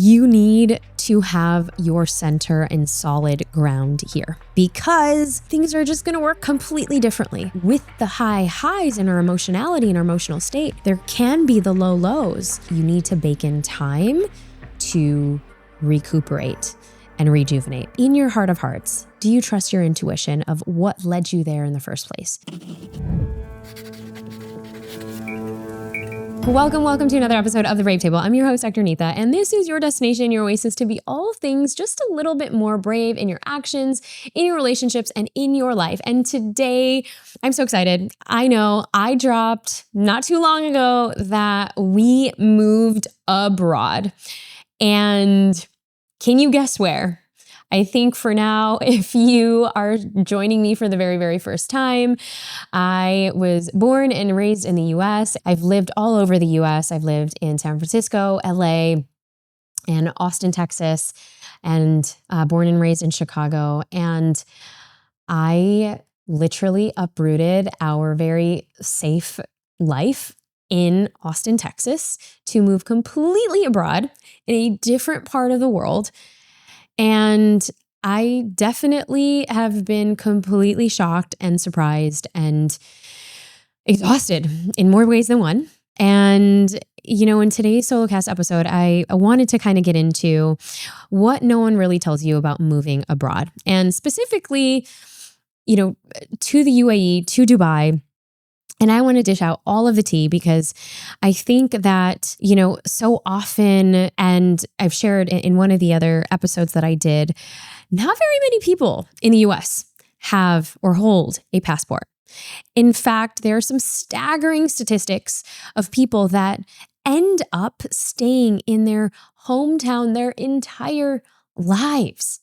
You need to have your center and solid ground here because things are just going to work completely differently. With the high highs in our emotionality and our emotional state, there can be the low lows. You need to bake in time to recuperate and rejuvenate. In your heart of hearts, do you trust your intuition of what led you there in the first place? Welcome to another episode of The Brave Table. I'm your host, Dr. Neeta, and this is your destination, your oasis to be all things just a little bit more brave in your actions, in your relationships, and in your life. And today, I'm so excited. I know I dropped not too long ago that we moved abroad. And can you guess where? I think for now, if you are joining me for the very, very first time, I was born and raised in the US. I've lived all over the US. I've lived in San Francisco, LA, and Austin, Texas, and born and raised in Chicago. And I literally uprooted our very safe life in Austin, Texas to move completely abroad in a different part of the world. And I definitely have been completely shocked and surprised and exhausted in more ways than one. And, you know, in today's Soulcast episode, I wanted to kind of get into what no one really tells you about moving abroad. And specifically, you know, to the UAE, to Dubai. And I want to dish out all of the tea because I think that, you know, so often, and I've shared in one of the other episodes that I did, not very many people in the US have or hold a passport. In fact, there are some staggering statistics of people that end up staying in their hometown their entire lives.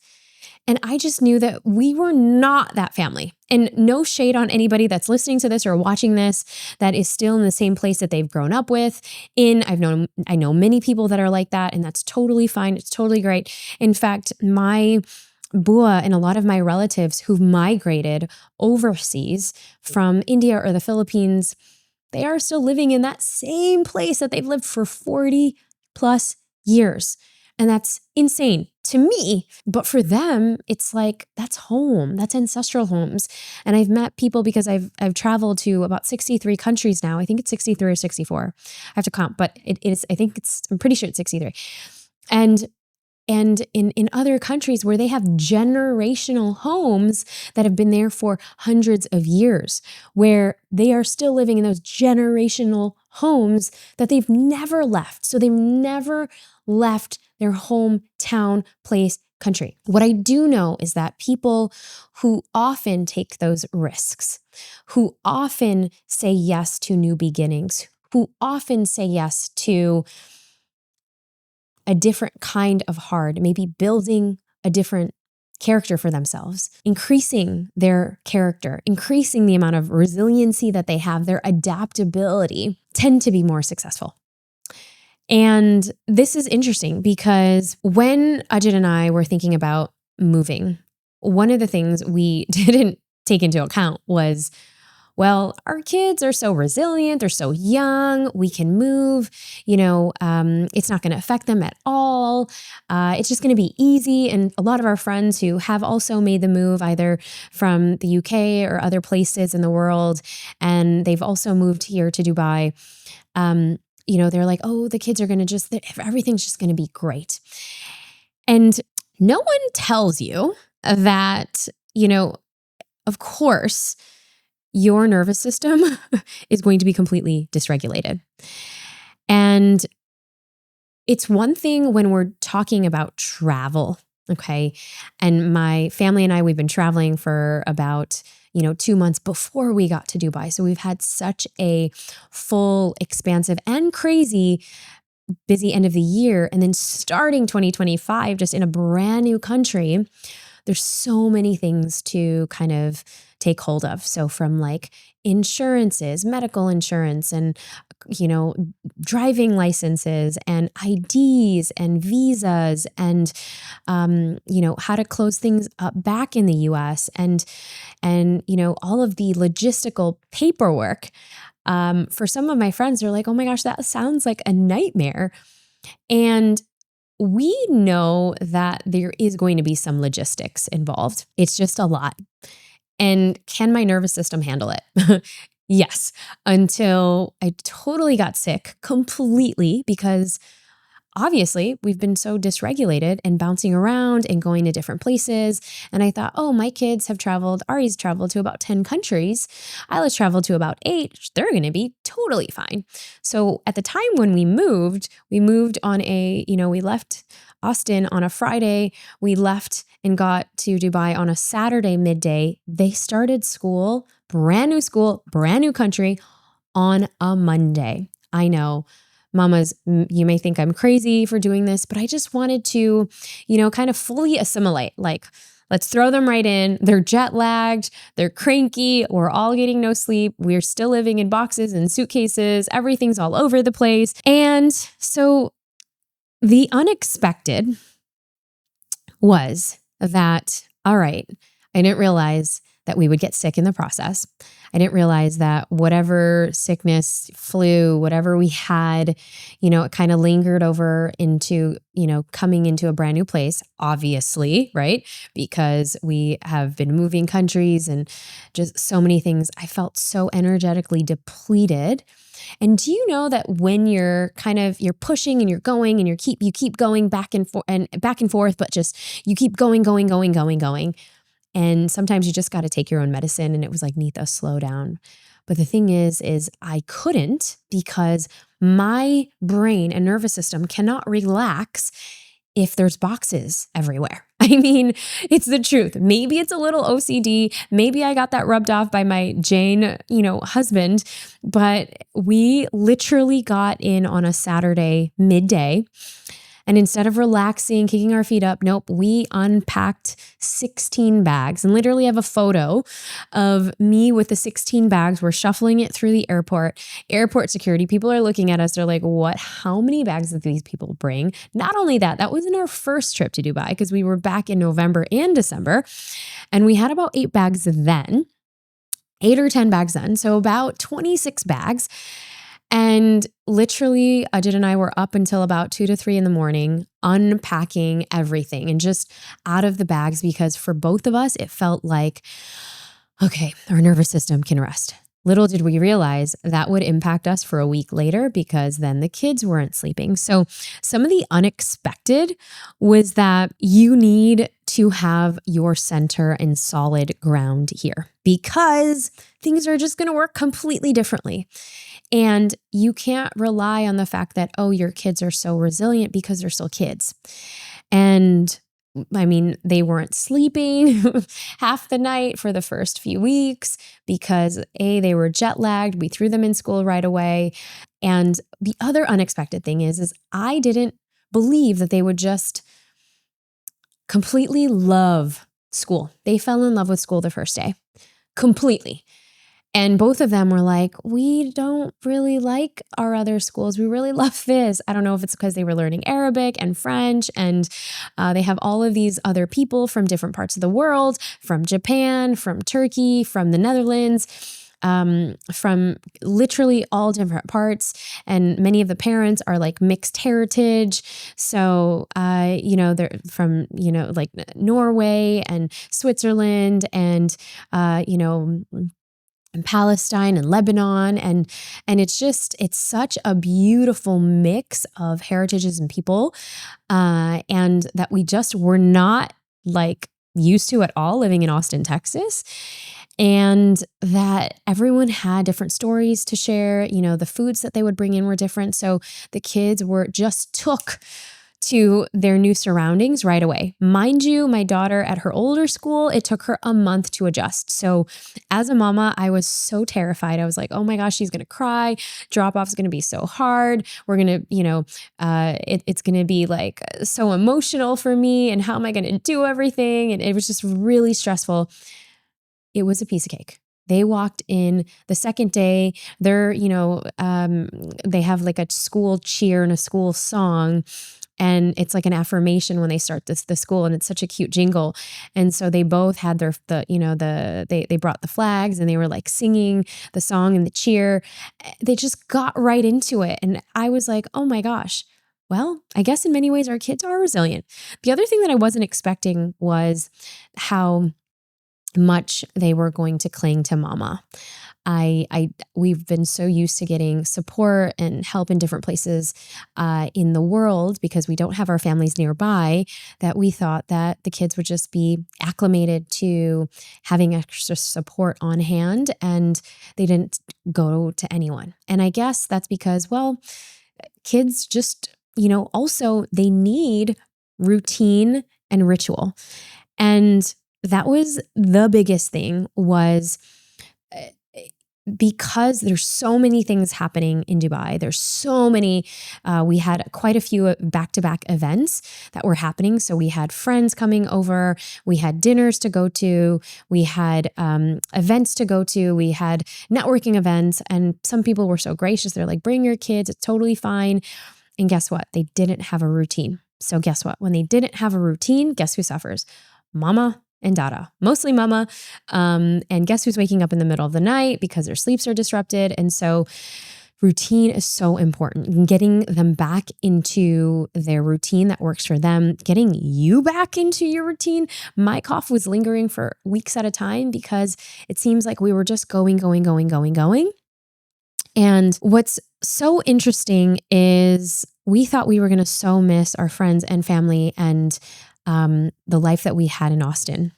And I just knew that we were not that family. And no shade on anybody that's listening to this or watching this that is still in the same place that they've grown up with. I know many people that are like that, and that's totally fine. It's totally great. In fact, my bua and a lot of my relatives who've migrated overseas from India or the Philippines, they are still living in that same place that they've lived for 40 plus years. And that's insane to me. But for them, it's like, that's home. That's ancestral homes. And I've met people because I've traveled to about 63 countries now. I think it's 63 or 64. I have to count, but I'm pretty sure it's 63. And in other countries where they have generational homes that have been there for hundreds of years, where they are still living in those generational homes that they've never left. So they've never left their hometown, place, country. What I do know is that people who often take those risks, who often say yes to new beginnings, who often say yes to a different kind of hard, maybe building a different character for themselves, increasing their character, increasing the amount of resiliency that they have, their adaptability, tend to be more successful. And this is interesting because when Ajit and I were thinking about moving, one of the things we didn't take into account was, well, our kids are so resilient, they're so young, we can move, it's not going to affect them at all. It's just going to be easy. And a lot of our friends who have also made the move either from the UK or other places in the world, and they've also moved here to Dubai, they're like, oh, the kids are going to everything's just going to be great. And no one tells you that, of course, your nervous system is going to be completely dysregulated. And it's one thing when we're talking about travel, okay? And my family and I, we've been traveling for about 2 months before we got to Dubai. So we've had such a full, expansive, and crazy busy end of the year. And then starting 2025, just in a brand new country, there's so many things to kind of take hold of. So from like insurances, medical insurance, and, driving licenses and IDs and visas and, how to close things up back in the US and, all of the logistical paperwork. For some of my friends, they're like, oh my gosh, that sounds like a nightmare. And we know that there is going to be some logistics involved. It's just a lot. And can my nervous system handle it? Yes, until I totally got sick completely because obviously we've been so dysregulated and bouncing around and going to different places. And I thought, oh, my kids have traveled, Ari's traveled to about 10 countries. Isla's traveled to about 8. They're going to be totally fine. So at the time when we moved on we left Austin on a Friday. We left and got to Dubai on a Saturday midday. They started school, brand new country on a Monday. I know. Mamas, you may think I'm crazy for doing this, but I just wanted to, kind of fully assimilate. Like, let's throw them right in. They're jet lagged. They're cranky. We're all getting no sleep. We're still living in boxes and suitcases. Everything's all over the place. And so the unexpected was that, all right, I didn't realize that we would get sick in the process. I didn't realize that whatever sickness, flu, whatever we had, it kind of lingered over into, coming into a brand new place, obviously, right? Because we have been moving countries and just so many things. I felt so energetically depleted. And do you know that when you're pushing and you're going and you keep going back and forth, but just you keep going. And sometimes you just got to take your own medicine. And it was like, Neeta, slow down. But the thing is I couldn't because my brain and nervous system cannot relax if there's boxes everywhere. I mean, it's the truth. Maybe it's a little OCD. Maybe I got that rubbed off by my Jane, husband, but we literally got in on a Saturday midday. And instead of relaxing, kicking our feet up, nope, we unpacked 16 bags and literally have a photo of me with the 16 bags. We're shuffling it through the airport. Airport security, people are looking at us. They're like, what? How many bags did these people bring? Not only that wasn't our first trip to Dubai because we were back in November and December. And we had about 8 bags then, 8 or 10 bags then. So about 26 bags. And literally, Ajit and I were up until about 2 to 3 in the morning, unpacking everything and just out of the bags because for both of us, it felt like, okay, our nervous system can rest. Little did we realize that would impact us for a week later because then the kids weren't sleeping. So some of the unexpected was that you need to have your center and solid ground here because things are just going to work completely differently. And you can't rely on the fact that, oh, your kids are so resilient because they're still kids. And I mean, they weren't sleeping half the night for the first few weeks because they were jet lagged. We threw them in school right away. And the other unexpected thing is I didn't believe that they would just completely love school. They fell in love with school the first day, completely. And both of them were like, we don't really like our other schools. We really love this. I don't know if it's because they were learning Arabic and French and they have all of these other people from different parts of the world, from Japan, from Turkey, from the Netherlands, from literally all different parts. And many of the parents are like mixed heritage. So, they're from, like Norway and Switzerland and, and Palestine and Lebanon. And it's such a beautiful mix of heritages and people. And that we just were not like used to at all living in Austin, Texas. And that everyone had different stories to share. The foods that they would bring in were different. So the kids took to their new surroundings right away. Mind you, my daughter at her older school, it took her a month to adjust. So as a mama, I was so terrified. I was like, oh my gosh, she's going to cry. Drop off is going to be so hard. We're going to, it's going to be like so emotional for me. And how am I going to do everything? And it was just really stressful. It was a piece of cake. They walked in the second day. They have like a school cheer and a school song. And it's like an affirmation when they start the school, and it's such a cute jingle. And so they both had they brought the flags and they were like singing the song and the cheer. They just got right into it. And I was like, oh my gosh, well, I guess in many ways our kids are resilient. The other thing that I wasn't expecting was how much they were going to cling to mama. We've been so used to getting support and help in different places in the world because we don't have our families nearby, that we thought that the kids would just be acclimated to having extra support on hand, and they didn't go to anyone. And I guess that's because, well, kids just, also they need routine and ritual. And that was the biggest thing, was uh, because there's so many things happening in Dubai. There's so many, we had quite a few back-to-back events that were happening. So we had friends coming over, we had dinners to go to, we had events to go to, we had networking events. And some people were so gracious. They're like, bring your kids, it's totally fine. And guess what? They didn't have a routine. So guess what? When they didn't have a routine, guess who suffers? Mama and Dada, mostly mama. And guess who's waking up in the middle of the night because their sleeps are disrupted. And so routine is so important. Getting them back into their routine that works for them, getting you back into your routine. My cough was lingering for weeks at a time because it seems like we were just going. And what's so interesting is we thought we were going to so miss our friends and family and the life that we had in Austin.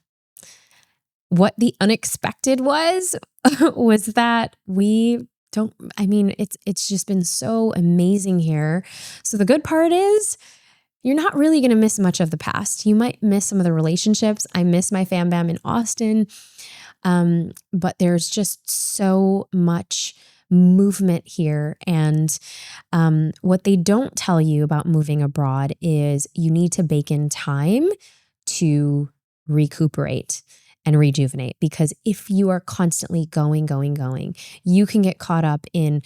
What the unexpected was that it's just been so amazing here. So the good part is you're not really going to miss much of the past. You might miss some of the relationships. I miss my fam bam in Austin. But there's just so much movement here. And what they don't tell you about moving abroad is you need to bake in time to recuperate and rejuvenate. Because if you are constantly going, you can get caught up in,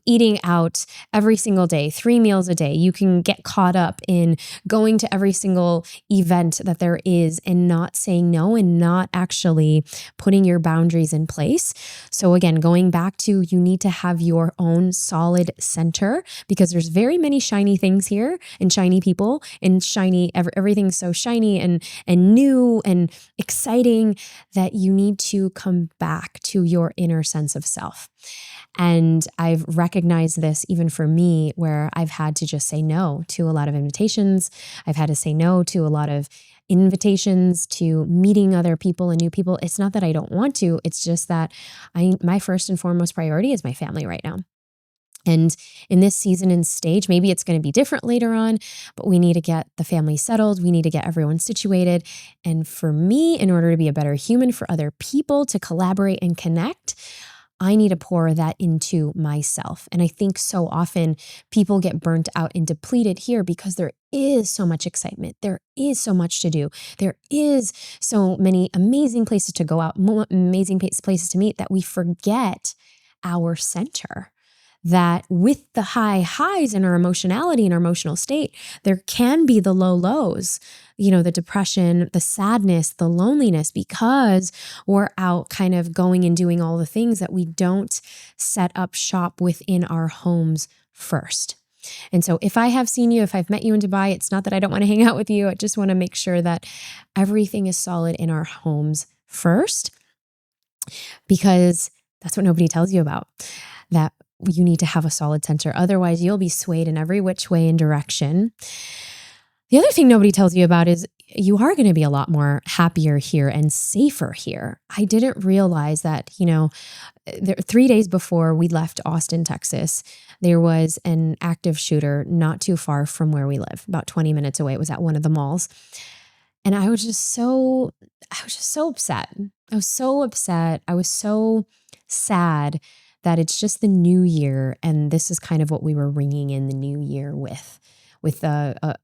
eating out every single day, 3 meals a day. You can get caught up in going to every single event that there is and not saying no and not actually putting your boundaries in place. So again, going back to, you need to have your own solid center, because there's very many shiny things here and shiny people and everything's so shiny and new and exciting, that you need to come back to your inner sense of self. And I've recognized this even for me, where I've had to just say no to a lot of invitations. I've had to say no to a lot of invitations to meeting other people and new people. It's not that I don't want to, it's just that my first and foremost priority is my family right now. And in this season and stage, maybe it's going to be different later on, but we need to get the family settled. We need to get everyone situated. And for me, in order to be a better human for other people, to collaborate and connect, I need to pour that into myself. And I think so often people get burnt out and depleted here because there is so much excitement. There is so much to do. There is so many amazing places to go out, amazing places to meet, that we forget our center. That with the high highs in our emotionality and our emotional state, there can be the low lows, the depression, the sadness, the loneliness, because we're out kind of going and doing all the things that we don't set up shop within our homes first. And so if I have seen you, if I've met you in Dubai, it's not that I don't want to hang out with you. I just want to make sure that everything is solid in our homes first, because that's what nobody tells you about. That you need to have a solid center. Otherwise, you'll be swayed in every which way and direction. The other thing nobody tells you about is you are going to be a lot more happier here and safer here. I didn't realize that, 3 days before we left Austin, Texas, there was an active shooter not too far from where we live, about 20 minutes away. It was at one of the malls. And I was just so upset. I was so upset. I was so sad that it's just the new year, and this is kind of what we were ringing in the new year with a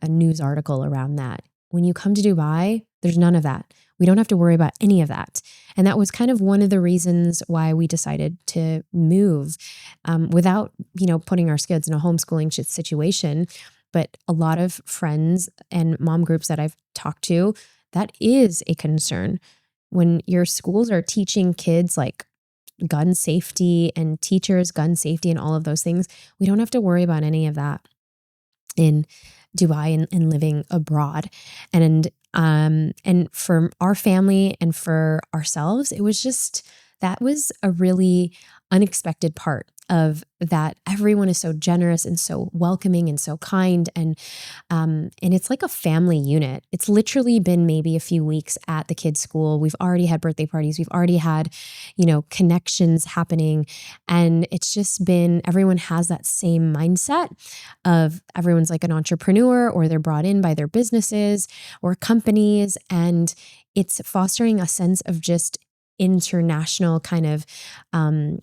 news article around that. When you come to Dubai, there's none of that. We don't have to worry about any of that. And that was kind of one of the reasons why we decided to move without, putting our kids in a homeschooling situation. But a lot of friends and mom groups that I've talked to, that is a concern. When your schools are teaching kids like gun safety and teachers gun safety and all of those things, we don't have to worry about any of that. in Dubai and living abroad. And for our family and for ourselves, that was a really unexpected part of that. Everyone is so generous and so welcoming and so kind. And it's like a family unit. It's literally been maybe a few weeks at the kids' school. We've already had birthday parties. We've already had, connections happening. And it's just been, everyone has that same mindset of everyone's like an entrepreneur, or they're brought in by their businesses or companies. And it's fostering a sense of just international kind of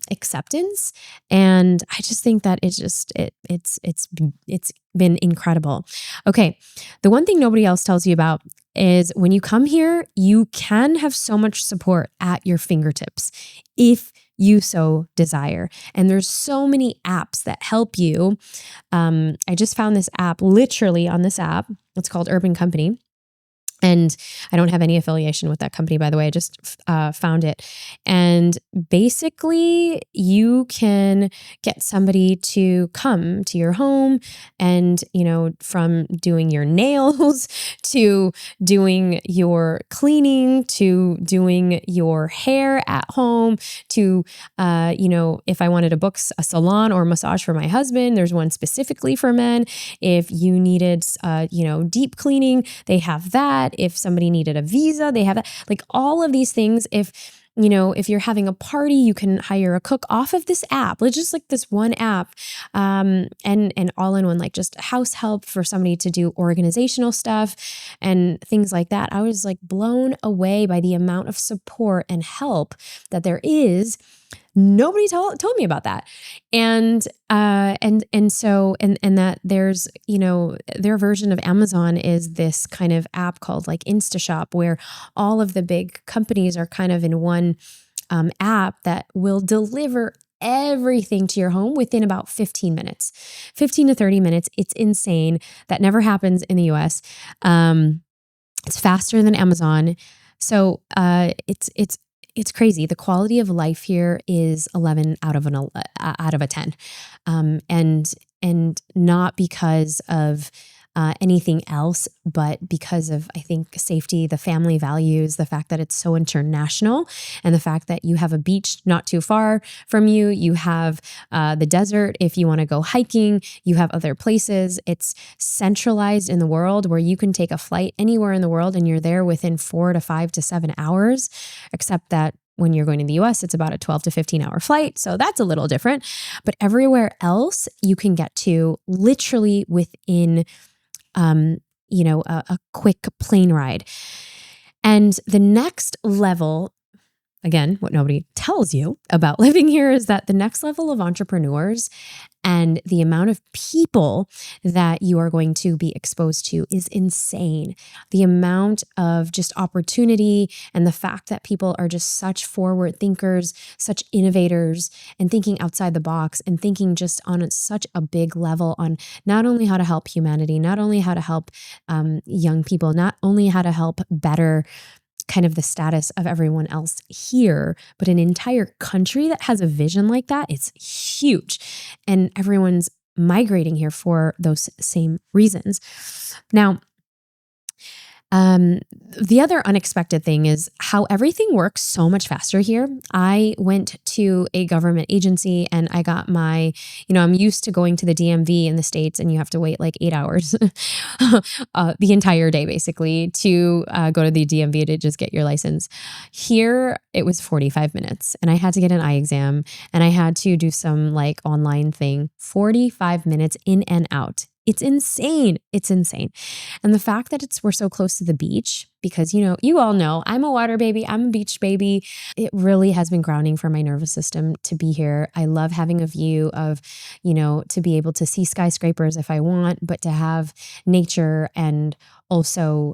acceptance. And I just think that it's been incredible. Okay. The one thing nobody else tells you about is when you come here, you can have so much support at your fingertips if you so desire. And there's so many apps that help you. I just found this app literally on this app. It's called Urban Company. And I don't have any affiliation with that company, by the way. I just found it. And basically, you can get somebody to come to your home and, from doing your nails to doing your cleaning to doing your hair at home to, if I wanted to book a salon or massage for my husband, there's one specifically for men. If you needed, deep cleaning, they have that. If somebody needed a visa, they have that. Like all of these things. If you're having a party, you can hire a cook off of this app. It's just like this one app, and all in one, like just house help for somebody to do organizational stuff and things like that. I was like blown away by the amount of support and help that there is. Nobody told me about that. And that there's, their version of Amazon is this kind of app called like InstaShop, where all of the big companies are kind of in one app that will deliver everything to your home within about 15 minutes, 15 to 30 minutes. It's insane. That never happens in the US. It's faster than Amazon. So it's crazy. The quality of life here is 11 out of a 10. And not because of anything else, but because of, I think, safety, the family values, the fact that it's so international, and the fact that you have a beach not too far from you. You have the desert if you want to go hiking. You have other places. It's centralized in the world where you can take a flight anywhere in the world and you're there within 4 to 5 to 7 hours, except that when you're going to the US, it's about a 12 to 15 hour flight. So that's a little different. But everywhere else you can get to literally within a quick plane ride. And the next level, again, what nobody tells you about living here is that the next level of entrepreneurs and the amount of people that you are going to be exposed to is insane. The amount of just opportunity and the fact that people are just such forward thinkers, such innovators, and thinking outside the box and thinking just on such a big level on not only how to help humanity, not only how to help young people, not only how to help better kind of the status of everyone else here, but an entire country that has a vision like that. It's huge. And everyone's migrating here for those same reasons. Now, the other unexpected thing is how everything works so much faster here. I went to a government agency and I got my, I'm used to going to the DMV in the States and you have to wait like 8 hours, the entire day basically to go to the DMV to just get your license. Here, it was 45 minutes and I had to get an eye exam and I had to do some like online thing, 45 minutes in and out. It's insane. It's insane. And the fact that we're so close to the beach, because, you all know I'm a water baby, I'm a beach baby. It really has been grounding for my nervous system to be here. I love having a view of, to be able to see skyscrapers if I want, but to have nature and also,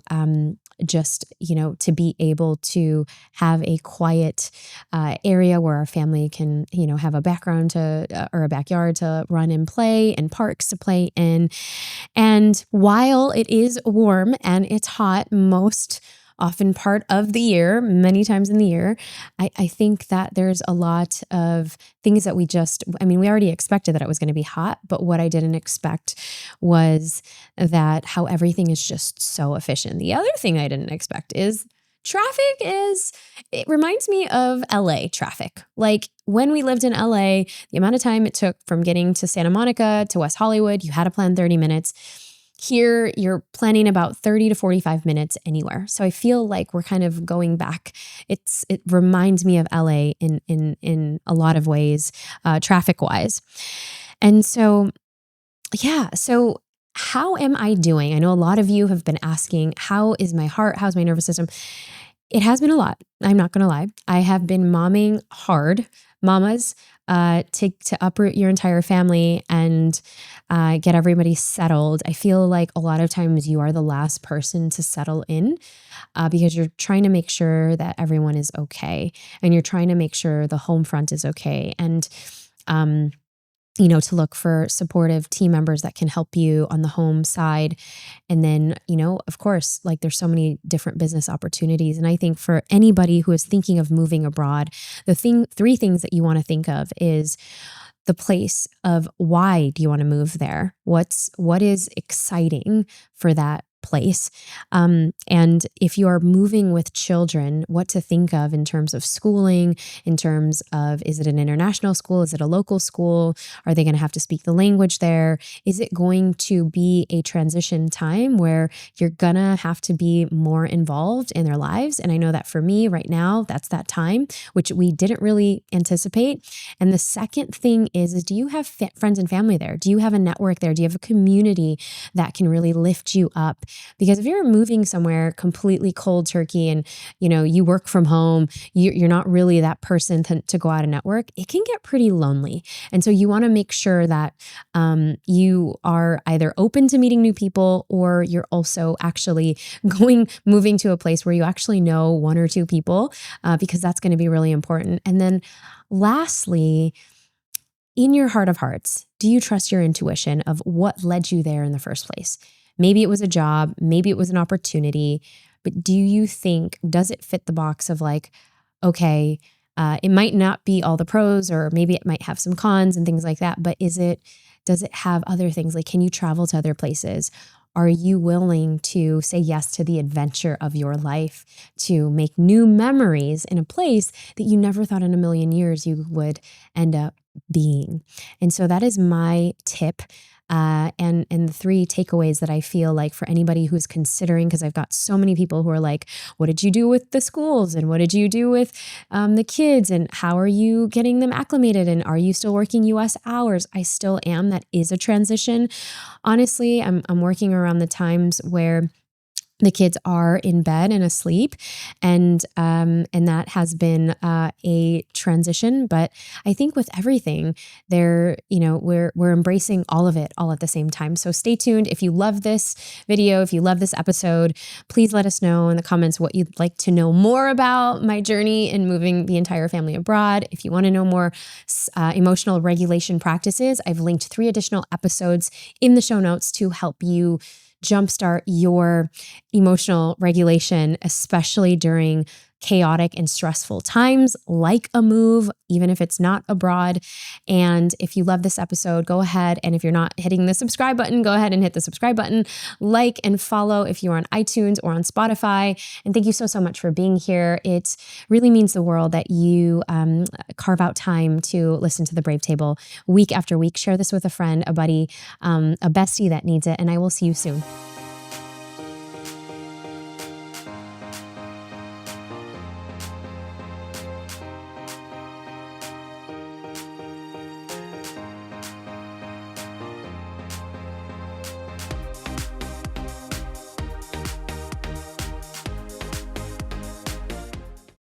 just, to be able to have a quiet area where our family can, have a background or a backyard to run and play and parks to play in. And while it is warm and it's hot most often part of the year, many times in the year, I think that there's a lot of things that we already expected that it was going to be hot, but what I didn't expect was that how everything is just so efficient. The other thing I didn't expect is it reminds me of LA traffic. Like when we lived in LA, the amount of time it took from getting to Santa Monica to West Hollywood, you had to plan 30 minutes. Here, you're planning about 30 to 45 minutes anywhere. So I feel like we're kind of going back. It reminds me of LA in a lot of ways, traffic wise. And so, yeah. So how am I doing? I know a lot of you have been asking, how is my heart? How's my nervous system? It has been a lot. I'm not going to lie. I have been momming hard, mamas, to uproot your entire family and get everybody settled. I feel like a lot of times you are the last person to settle in because you're trying to make sure that everyone is okay, and you're trying to make sure the home front is okay. And to look for supportive team members that can help you on the home side. And then, of course, like there's so many different business opportunities. And I think for anybody who is thinking of moving abroad, three things that you want to think of is the place of why do you want to move there? What is exciting for that place? And if you are moving with children, what to think of in terms of schooling, in terms of, is it an international school? Is it a local school? Are they going to have to speak the language there? Is it going to be a transition time where you're going to have to be more involved in their lives? And I know that for me right now, that's that time, which we didn't really anticipate. And the second thing is do you have friends and family there? Do you have a network there? Do you have a community that can really lift you up? Because if you're moving somewhere completely cold turkey and, you work from home, you're not really that person to go out and network, it can get pretty lonely. And so you want to make sure that you are either open to meeting new people, or you're also actually moving to a place where you actually know one or two people, because that's going to be really important. And then lastly, in your heart of hearts, do you trust your intuition of what led you there in the first place? Maybe it was a job, maybe it was an opportunity, but does it fit the box of like, okay, it might not be all the pros, or maybe it might have some cons and things like that, but does it have other things? Like, can you travel to other places? Are you willing to say yes to the adventure of your life, to make new memories in a place that you never thought in a million years you would end up being? And so that is my tip. And the three takeaways that I feel like for anybody who's considering, because I've got so many people who are like, what did you do with the schools? And what did you do with the kids? And how are you getting them acclimated? And are you still working US hours? I still am. That is a transition. Honestly, I'm working around the times where the kids are in bed and asleep, and that has been a transition. But I think with everything, we're embracing all of it all at the same time. So stay tuned. If you love this video, if you love this episode, please let us know in the comments what you'd like to know more about my journey in moving the entire family abroad. If you want to know more emotional regulation practices, I've linked 3 additional episodes in the show notes to help you jumpstart your emotional regulation, especially during chaotic and stressful times like a move, even if it's not abroad. And if you love this episode, go ahead. And if you're not hitting the subscribe button, go ahead and hit the subscribe button, like and follow if you're on iTunes or on Spotify. And thank you so, so much for being here. It really means the world that you carve out time to listen to the Brave Table week after week. Share this with a friend, a buddy, a bestie that needs it. And I will see you soon.